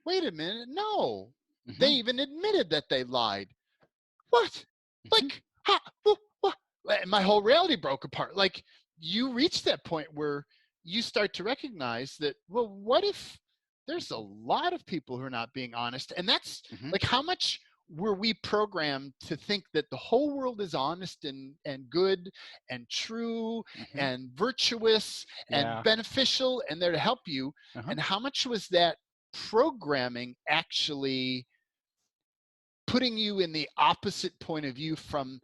wait a minute. No, they even admitted that they lied. What? Like, what? My whole reality broke apart. Like, you reach that point where you start to recognize that, well, what if there's a lot of people who are not being honest? And that's like, how much were we programmed to think that the whole world is honest and good and true and virtuous and beneficial and there to help you? And how much was that programming actually putting you in the opposite point of view from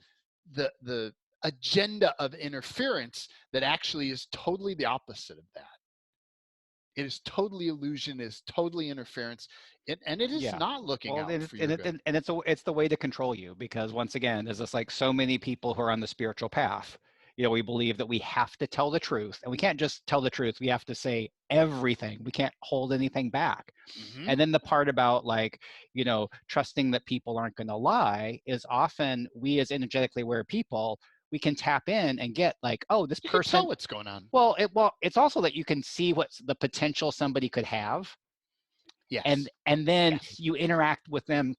the agenda of interference that actually is totally the opposite of that? It is totally illusion, it is totally interference, and it is not looking out for your good. And it's the way to control you, because once again, there's just like so many people who are on the spiritual path. we believe that we have to tell the truth, and we can't just tell the truth. We have to say everything. We can't hold anything back. Mm-hmm. And then the part about like, trusting that people aren't going to lie is often we as energetically aware people, we can tap in and get like, oh, this person. You can tell what's going on. Well, it's also that you can see what's the potential somebody could have. Yes. And then you interact with them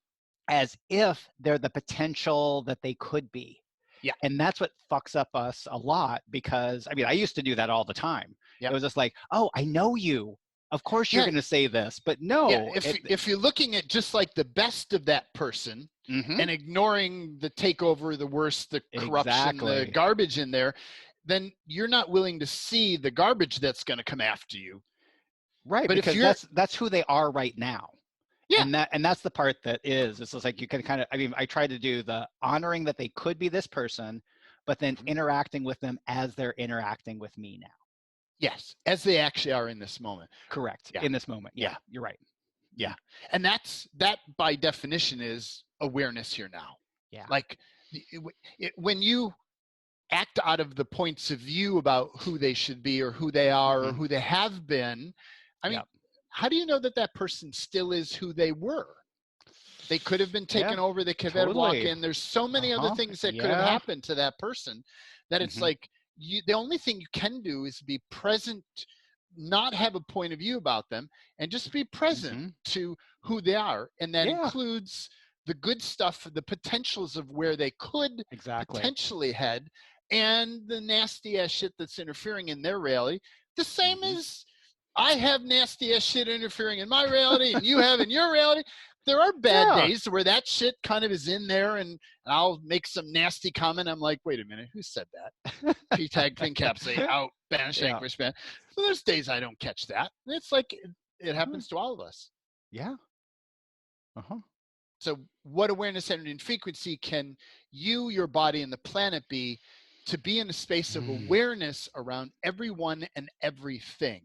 as if they're the potential that they could be. Yeah. And that's what fucks up us a lot, because I used to do that all the time. Yep. It was just like, oh, I know you. Of course you're going to say this, but no. Yeah, if you're looking at just like the best of that person mm-hmm. and ignoring the takeover, the worst, the corruption, the garbage in there, then you're not willing to see the garbage that's going to come after you. Right, but because that's who they are right now. Yeah. And that's the part that is, it's just like you can kind of, I try to do the honoring that they could be this person, but then mm-hmm. interacting with them as they're interacting with me now. Yes, as they actually are in this moment. Correct. Yeah. In this moment. Yeah, you're right. Yeah. And that by definition is awareness here now. Yeah. Like when you act out of the points of view about who they should be or who they are mm-hmm. or who they have been, how do you know that person still is who they were? They could have been taken over. They could have had walk in. There's so many other things that could have happened to that person that it's mm-hmm. like the only thing you can do is be present, not have a point of view about them, and just be present mm-hmm. to who they are. And that includes the good stuff, the potentials of where they could potentially head, and the nasty ass shit that's interfering in their reality. The same mm-hmm. as I have nasty ass shit interfering in my reality and you have in your reality. There are bad days where that shit kind of is in there and I'll make some nasty comment. I'm like, wait a minute, who said that? P-tag, pin capsule, out, banish, anchorage, ban. So there's days I don't catch that. It's like it happens to all of us. Yeah. Uh-huh. So what awareness, energy, and frequency can you, your body, and the planet be to be in a space of awareness around everyone and everything?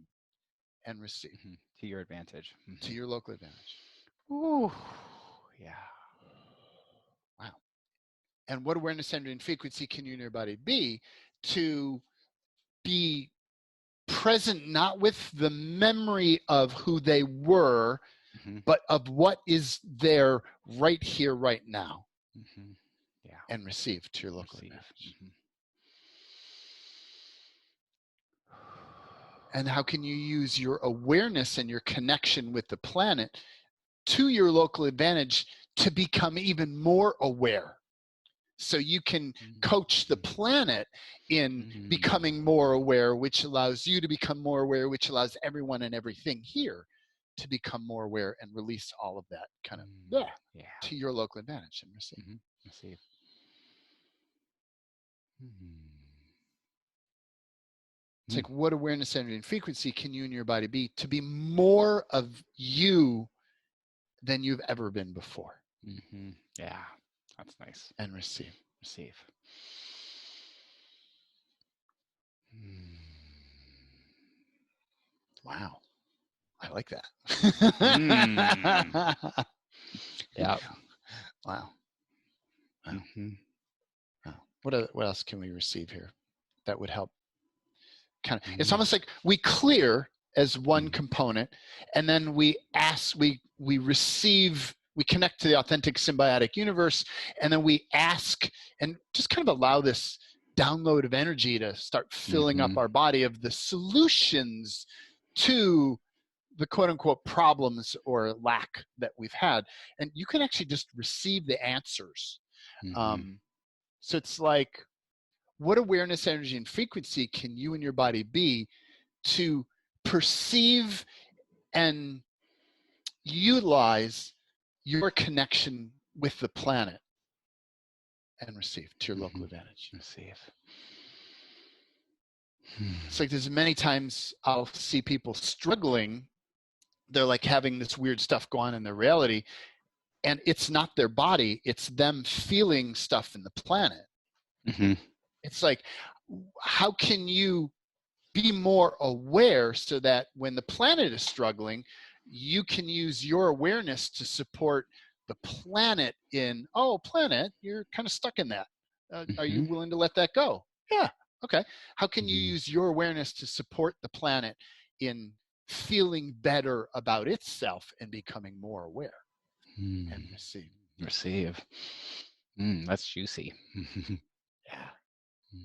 And receive to your advantage, to your local advantage. Ooh, yeah. Wow. And what awareness, energy, and frequency can you and your body be to be present, not with the memory of who they were, mm-hmm. but of what is there right here, right now. Mm-hmm. Yeah. And receive to your local advantage. Mm-hmm. And how can you use your awareness and your connection with the planet to your local advantage to become even more aware? So you can coach the planet in becoming more aware, which allows you to become more aware, which allows everyone and everything here to become more aware and release all of that kind of to your local advantage and receive. Mm-hmm. Receive. Mm-hmm. It's like, what awareness, energy, and frequency can you and your body be to be more of you than you've ever been before? Mm-hmm. Yeah, that's nice. And receive. Receive. Wow. I like that. Yeah. Wow. Wow. Mm-hmm. Wow. What else can we receive here that would help? It's almost like we clear as one component, and then we ask, we receive, we connect to the authentic symbiotic universe, and then we ask and just kind of allow this download of energy to start filling up our body of the solutions to the quote unquote problems or lack that we've had. And you can actually just receive the answers. So it's like, what awareness, energy, and frequency can you and your body be to perceive and utilize your connection with the planet and receive to your local advantage? Receive. It's like there's many times I'll see people struggling. They're like having this weird stuff go on in their reality, and it's not their body, it's them feeling stuff in the planet. It's like, how can you be more aware so that when the planet is struggling, you can use your awareness to support the planet in, oh, planet, you're kind of stuck in that. Are you willing to let that go? Yeah, Okay. How can you use your awareness to support the planet in feeling better about itself and becoming more aware? And receive. Receive. That's juicy. Yeah.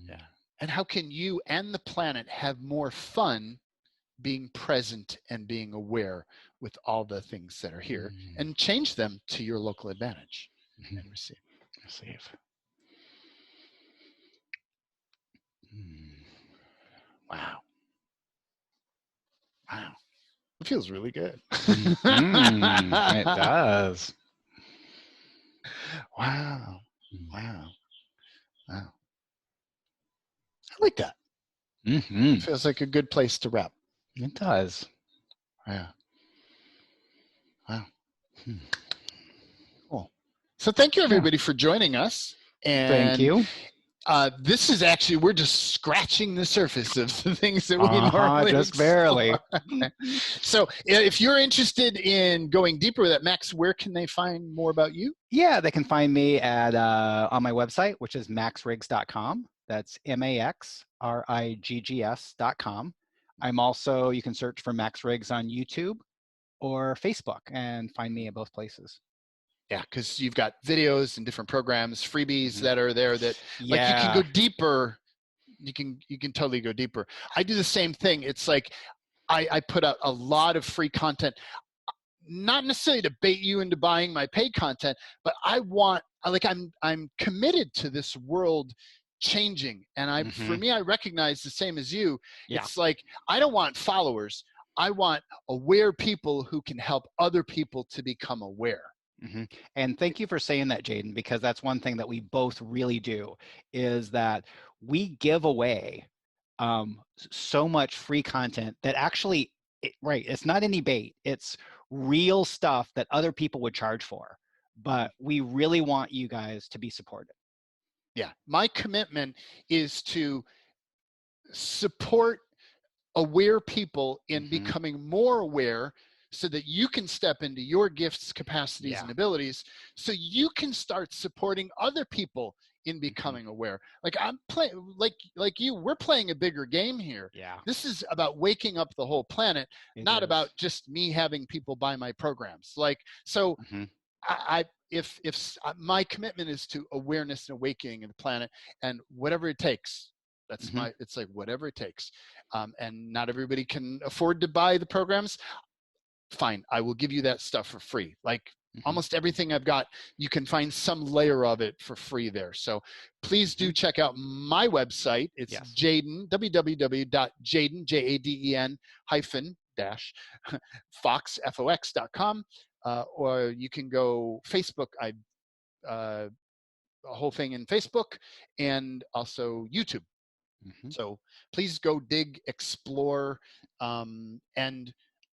Yeah. And how can you and the planet have more fun being present and being aware with all the things that are here and change them to your local advantage? And receive. Receive. Wow. Wow. It feels really good. It does. Wow. Wow. Wow. I like that. It feels like a good place to wrap. It does. Yeah. Wow. Cool. So thank you, everybody, for joining us. And thank you. This is actually, we're just scratching the surface of the things that we normally just explore. barely. So if you're interested in going deeper with that, Max, where can they find more about you? Yeah, they can find me at on my website, which is maxriggs.com. That's maxriggs.com. I'm also, you can search for Max Riggs on YouTube or Facebook and find me at both places. Yeah, because you've got videos and different programs, freebies that are there that like you can go deeper. You can totally go deeper. I do the same thing. It's like I put out a lot of free content, not necessarily to bait you into buying my paid content, but I'm committed to this world changing. And for me, I recognize the same as you. Yeah. It's like, I don't want followers. I want aware people who can help other people to become aware. And thank you for saying that, Jaden, because that's one thing that we both really do, is that we give away so much free content that actually, it's not any bait. It's real stuff that other people would charge for. But we really want you guys to be supported. Yeah, my commitment is to support aware people in becoming more aware so that you can step into your gifts, capacities, and abilities, so you can start supporting other people in becoming aware. Like I'm playing, like you, we're playing a bigger game here. Yeah. This is about waking up the whole planet, not about just me having people buy my programs. Like, so if my commitment is to awareness and awakening in the planet, and whatever it takes. That's it's like whatever it takes. And not everybody can afford to buy the programs. Fine, I will give you that stuff for free. Like almost everything I've got, you can find some layer of it for free there. So please do check out my website. It's Jaden, www.jaden, Jaden hyphen dash fox.com. Or you can go Facebook. A whole thing in Facebook and also YouTube. So please go dig, explore, and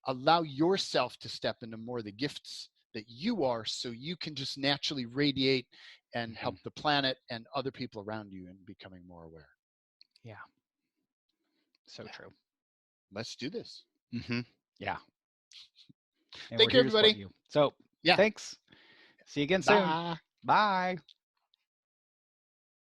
allow yourself to step into more of the gifts that you are, so you can just naturally radiate and help the planet and other people around you in becoming more aware. Yeah. So true. Let's do this. Yeah. And thank you, everybody. So thanks. See you again soon. Bye.